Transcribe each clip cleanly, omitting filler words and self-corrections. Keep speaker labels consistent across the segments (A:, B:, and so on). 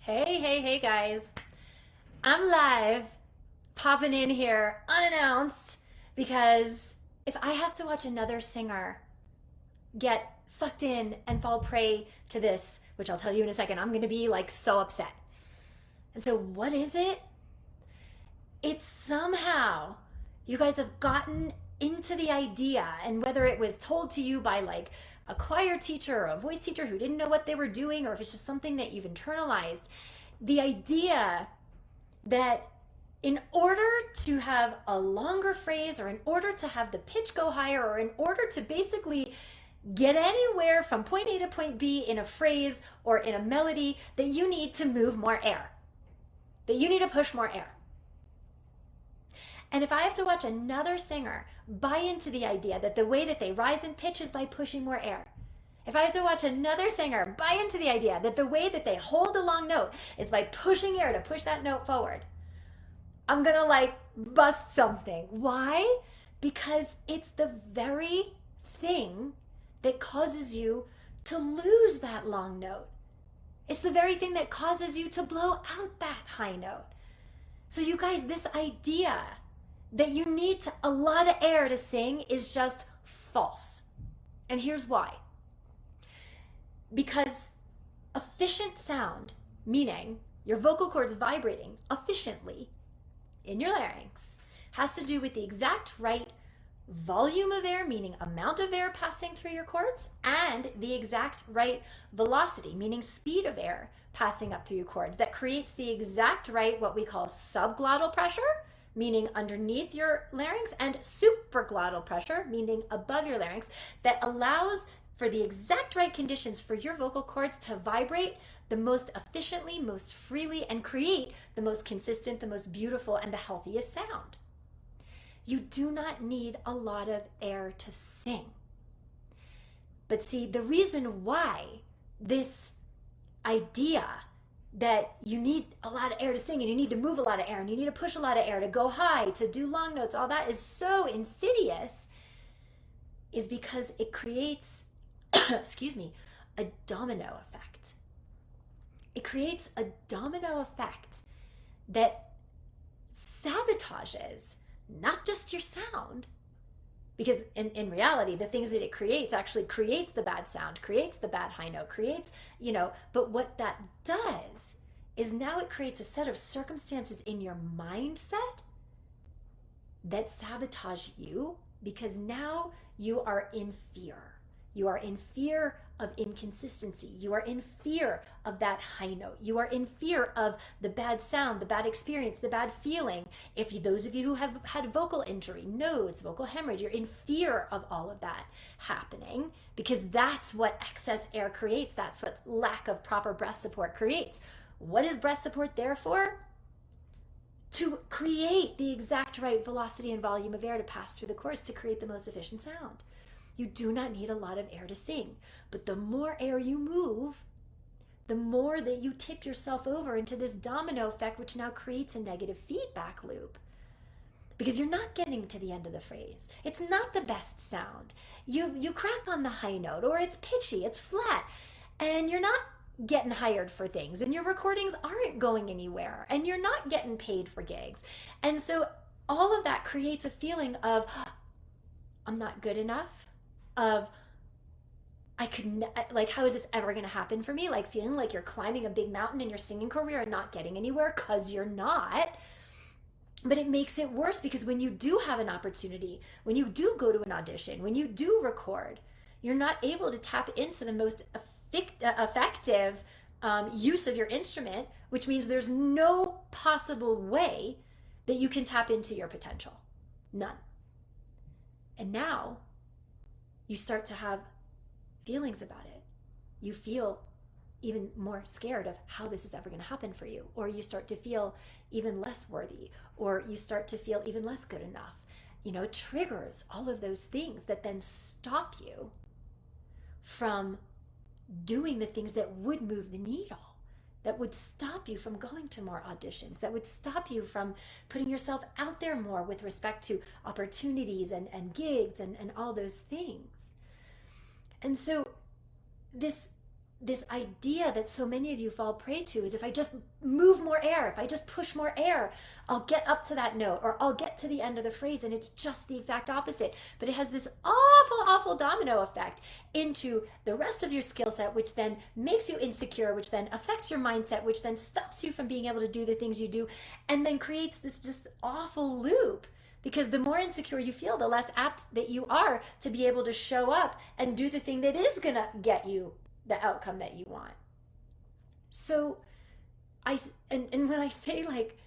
A: Hey guys. I'm live, popping in here unannounced because if I have to watch another singer get sucked in and fall prey to this, which I'll tell you in a second, I'm going to be like so upset. And so, what is it? It's somehow you guys have gotten into the idea, and whether it was told to you by like a choir teacher or a voice teacher who didn't know what they were doing, or if it's just something that you've internalized, the idea that in order to have a longer phrase, or in order to have the pitch go higher, or in order to basically get anywhere from point A to point B in a phrase or in a melody, that you need to move more air, that you need to push more air. And if I have to watch another singer buy into the idea that the way that they rise in pitch is by pushing more air, if I have to watch another singer buy into the idea that the way that they hold a long note is by pushing air to push that note forward, I'm gonna like bust something. Why? Because it's the very thing that causes you to lose that long note. It's the very thing that causes you to blow out that high note. So you guys, this idea that you need a lot of air to sing is just false. And here's why. Because efficient sound, meaning your vocal cords vibrating efficiently in your larynx, has to do with the exact right volume of air, meaning amount of air passing through your cords, and the exact right velocity, meaning speed of air passing up through your cords, that creates the exact right, what we call subglottal pressure, meaning underneath your larynx, and supraglottal pressure, meaning above your larynx, that allows for the exact right conditions for your vocal cords to vibrate the most efficiently, most freely, and create the most consistent, the most beautiful, and the healthiest sound. You do not need a lot of air to sing. But see, the reason why this idea that you need a lot of air to sing, and you need to move a lot of air, and you need to push a lot of air to go high, to do long notes, all that is so insidious, is because it creates, excuse me, a domino effect. It creates a domino effect that sabotages not just your sound, because in reality, the things that it creates actually creates the bad sound, creates the bad high note, creates, but what that does is now it creates a set of circumstances in your mindset that sabotage you, because now you are in fear. You are in fear of inconsistency. You are in fear of that high note. You are in fear of the bad sound, the bad experience, the bad feeling. If those of you who have had vocal injury, nodes, vocal hemorrhage, you're in fear of all of that happening, because that's what excess air creates. That's what lack of proper breath support creates. What is breath support there for? To create the exact right velocity and volume of air to pass through the cords to create the most efficient sound. You do not need a lot of air to sing, but the more air you move, the more that you tip yourself over into this domino effect, which now creates a negative feedback loop, because you're not getting to the end of the phrase. It's not the best sound. You crack on the high note, or it's pitchy, it's flat, and you're not getting hired for things, and your recordings aren't going anywhere, and you're not getting paid for gigs. And so all of that creates a feeling of, I'm not good enough, of how is this ever going to happen for me? Like feeling like you're climbing a big mountain in your singing career and not getting anywhere, because you're not. But it makes it worse, because when you do have an opportunity, when you do go to an audition, when you do record, you're not able to tap into the most effective use of your instrument, which means there's no possible way that you can tap into your potential. None. And now you start to have feelings about it. You feel even more scared of how this is ever going to happen for you, or you start to feel even less worthy, or you start to feel even less good enough. Triggers, all of those things that then stop you from doing the things that would move the needle, that would stop you from going to more auditions, that would stop you from putting yourself out there more with respect to opportunities and gigs and all those things. And so this this idea that so many of you fall prey to is if I just move more air, if I just push more air, I'll get up to that note or I'll get to the end of the phrase. And it's just the exact opposite. But it has this awful, awful domino effect into the rest of your skill set, which then makes you insecure, which then affects your mindset, which then stops you from being able to do the things you do, and then creates this just awful loop. Because the more insecure you feel, the less apt that you are to be able to show up and do the thing that is going to get you the outcome that you want. So and when I say like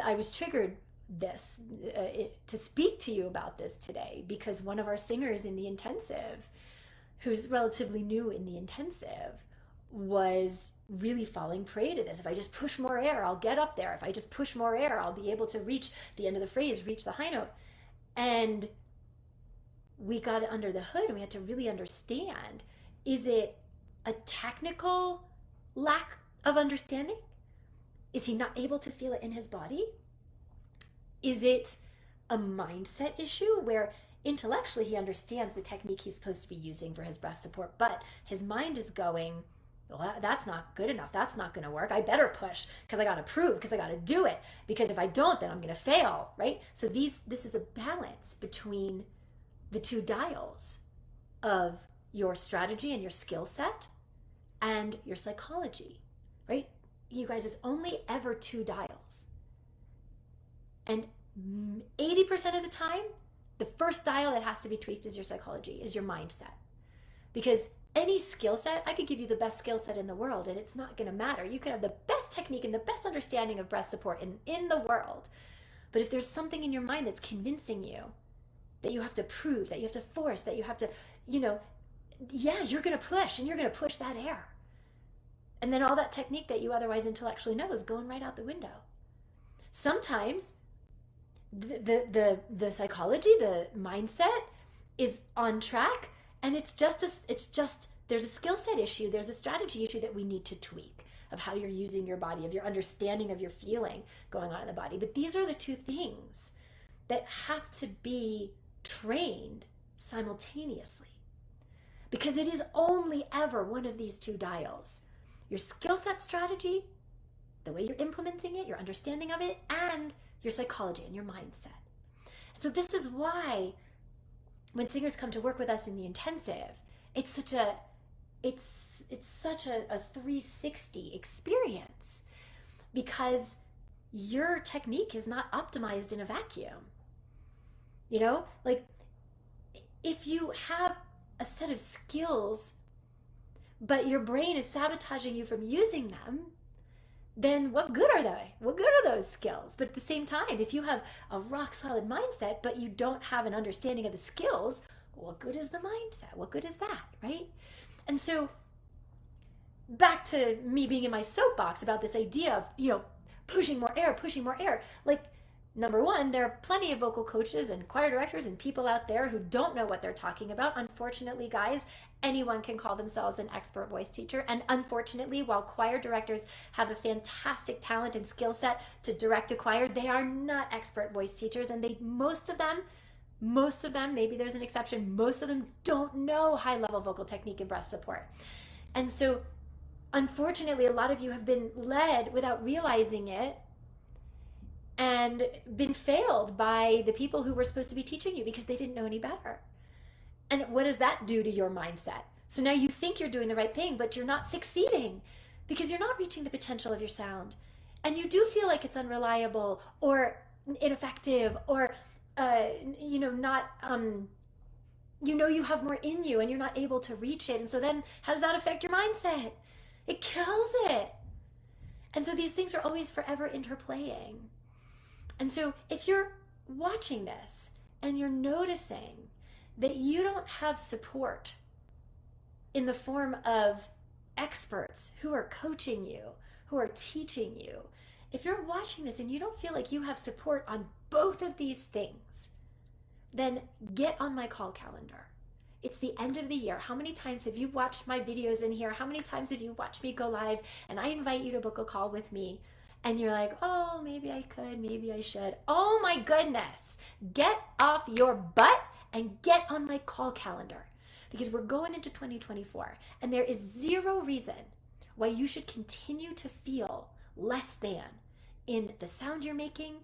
A: I was triggered to speak to you about this today, because one of our singers in the intensive, who's relatively new in the intensive, was really falling prey to this. If I just push more air, I'll get up there. If I just push more air, I'll be able to reach the end of the phrase, reach the high note. And we got it under the hood and we had to really understand, is it a technical lack of understanding? Is he not able to feel it in his body? Is it a mindset issue where intellectually he understands the technique he's supposed to be using for his breath support, but his mind is going, well, that's not good enough. That's not going to work. I better push because I got to prove, because I got to do it. Because if I don't, then I'm going to fail, right? So this is a balance between the two dials of your strategy and your skill set and your psychology, right? You guys, it's only ever two dials. And 80% of the time, the first dial that has to be tweaked is your psychology, is your mindset. Because any skill set, I could give you the best skill set in the world and it's not going to matter. You could have the best technique and the best understanding of breath support in the world. But if there's something in your mind that's convincing you that you have to prove, that you have to force, that you have to, yeah, you're going to push and you're going to push that air. And then all that technique that you otherwise intellectually know is going right out the window. Sometimes the psychology, the mindset is on track, and it's just there's a skill set issue, there's a strategy issue that we need to tweak of how you're using your body, of your understanding of your feeling going on in the body. But these are the two things that have to be trained simultaneously, because it is only ever one of these two dials: your skill set strategy, the way you're implementing it, your understanding of it, and your psychology and your mindset. So this is why when singers come to work with us in the intensive, it's such a 360 experience, because your technique is not optimized in a vacuum. Like if you have a set of skills but your brain is sabotaging you from using them, then what good are they? What good are those skills? But at the same time, if you have a rock solid mindset, but you don't have an understanding of the skills, what good is the mindset? What good is that, right? And so back to me being in my soapbox about this idea of, pushing more air. Like, number one, there are plenty of vocal coaches and choir directors and people out there who don't know what they're talking about. Unfortunately, guys, anyone can call themselves an expert voice teacher. And unfortunately, while choir directors have a fantastic talent and skill set to direct a choir, they are not expert voice teachers. And most of them, maybe there's an exception, most of them don't know high-level vocal technique and breath support. And so, unfortunately, a lot of you have been led without realizing it and been failed by the people who were supposed to be teaching you because they didn't know any better. And what does that do to your mindset? So now you think you're doing the right thing, but you're not succeeding because you're not reaching the potential of your sound. And you do feel like it's unreliable or ineffective or, not, you have more in you and you're not able to reach it. And so then how does that affect your mindset? It kills it. And so these things are always forever interplaying. And so if you're watching this and you're noticing that you don't have support in the form of experts who are coaching you, who are teaching you, if you're watching this and you don't feel like you have support on both of these things, then get on my call calendar. It's the end of the year. How many times have you watched my videos in here? How many times have you watched me go live and I invite you to book a call with me? And you're like, oh, maybe I could, maybe I should. Oh my goodness. Get off your butt and get on my call calendar. because we're going into 2024 and there is zero reason why you should continue to feel less than in the sound you're making,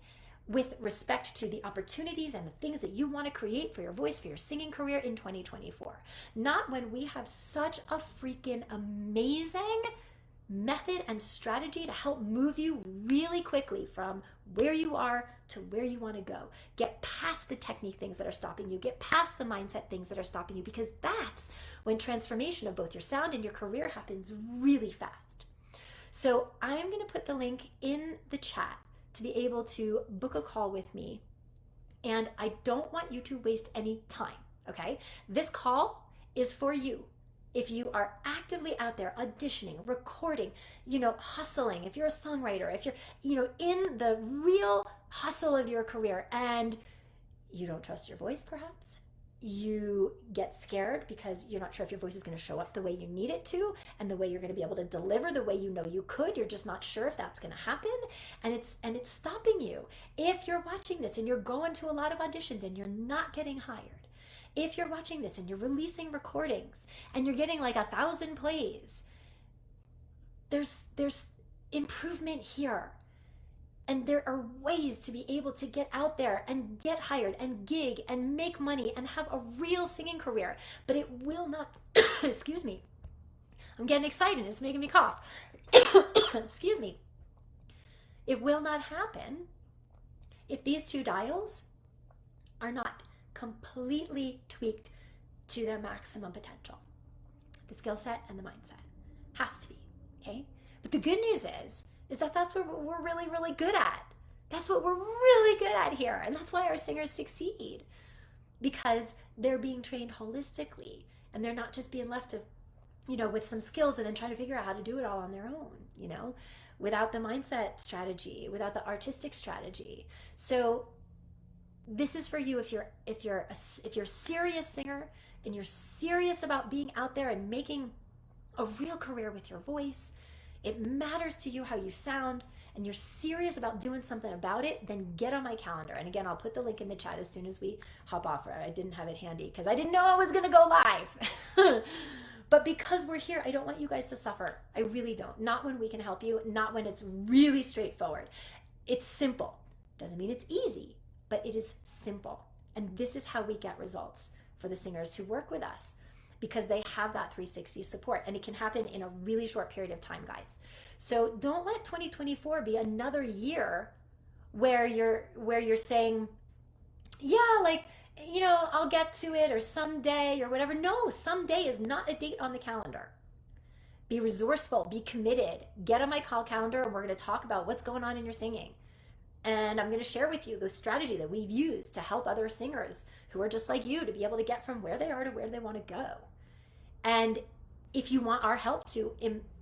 A: with respect to the opportunities and the things that you want to create for your voice, for your singing career in 2024. Not when we have such a freaking amazing method and strategy to help move you really quickly from where you are to where you want to go. Get past the technique things that are stopping you. Get past the mindset things that are stopping you, because that's when transformation of both your sound and your career happens really fast. So I'm going to put the link in the chat to be able to book a call with me. And I don't want you to waste any time, okay? This call is for you. If you are actively out there auditioning, recording, hustling, if you're a songwriter, if you're, in the real hustle of your career and you don't trust your voice, perhaps, you get scared because you're not sure if your voice is going to show up the way you need it to and the way you're going to be able to deliver the way you know you could. You're just not sure if that's going to happen, and it's stopping you. If you're watching this and you're going to a lot of auditions and you're not getting hired, if you're watching this and you're releasing recordings and you're getting like 1,000 plays, there's improvement here. And there are ways to be able to get out there and get hired and gig and make money and have a real singing career. But it will not, excuse me, I'm getting excited, it's making me cough. Excuse me. It will not happen if these two dials are not completely tweaked to their maximum potential. The skill set and the mindset has to be, okay? But the good news is that that's what we're really, really good at. That's what we're really good at here. And that's why our singers succeed, because they're being trained holistically and they're not just being left to, with some skills and then trying to figure out how to do it all on their own, without the mindset strategy, without the artistic strategy. So this is for you if you're a serious singer and you're serious about being out there and making a real career with your voice. It matters to you how you sound, and you're serious about doing something about it, then get on my calendar. And again, I'll put the link in the chat as soon as we hop off. I didn't have it handy because I didn't know I was going to go live. But because we're here, I don't want you guys to suffer. I really don't. Not when we can help you, not when it's really straightforward. It's simple. Doesn't mean it's easy, but it is simple. And this is how we get results for the singers who work with us, because they have that 360 support, and it can happen in a really short period of time, guys. So don't let 2024 be another year where you're saying, yeah, I'll get to it, or someday, or whatever. No, someday is not a date on the calendar. Be resourceful, be committed, get on my call calendar, and we're going to talk about what's going on in your singing. And I'm going to share with you the strategy that we've used to help other singers who are just like you to be able to get from where they are to where they want to go. And if you want our help to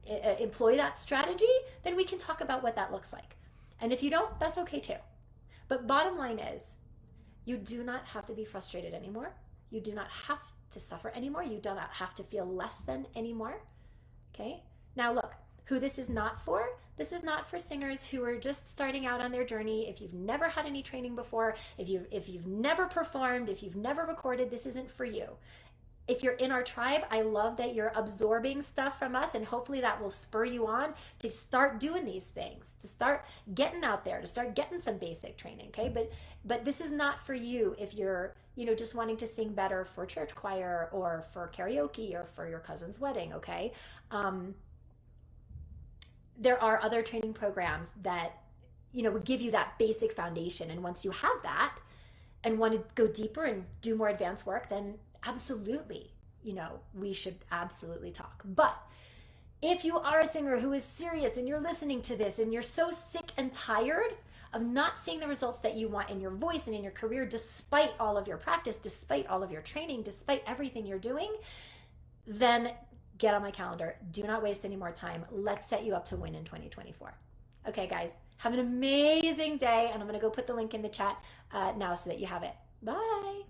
A: employ that strategy, then we can talk about what that looks like. And if you don't, that's okay too. But bottom line is, you do not have to be frustrated anymore. You do not have to suffer anymore. You do not have to feel less than anymore. Okay? Now look, who this is not for. This is not for singers who are just starting out on their journey. If you've never had any training before, if you've never performed, if you've never recorded, this isn't for you. If you're in our tribe, I love that you're absorbing stuff from us, and hopefully that will spur you on to start doing these things, to start getting out there, to start getting some basic training, okay? But this is not for you if you're, just wanting to sing better for church choir or for karaoke or for your cousin's wedding, okay? There are other training programs that, would give you that basic foundation. And once you have that and want to go deeper and do more advanced work, then absolutely, we should absolutely talk. But if you are a singer who is serious and you're listening to this and you're so sick and tired of not seeing the results that you want in your voice and in your career, despite all of your practice, despite all of your training, despite everything you're doing, then get on my calendar. Do not waste any more time. Let's set you up to win in 2024. Okay, guys, have an amazing day. And I'm going to go put the link in the chat now so that you have it. Bye.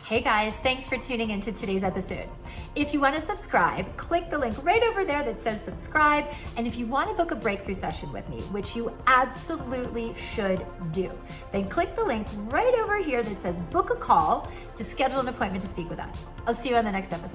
A: Hey guys, thanks for tuning into today's episode. If you want to subscribe, click the link right over there that says subscribe. And if you want to book a breakthrough session with me, which you absolutely should do, then click the link right over here that says book a call to schedule an appointment to speak with us. I'll see you on the next episode.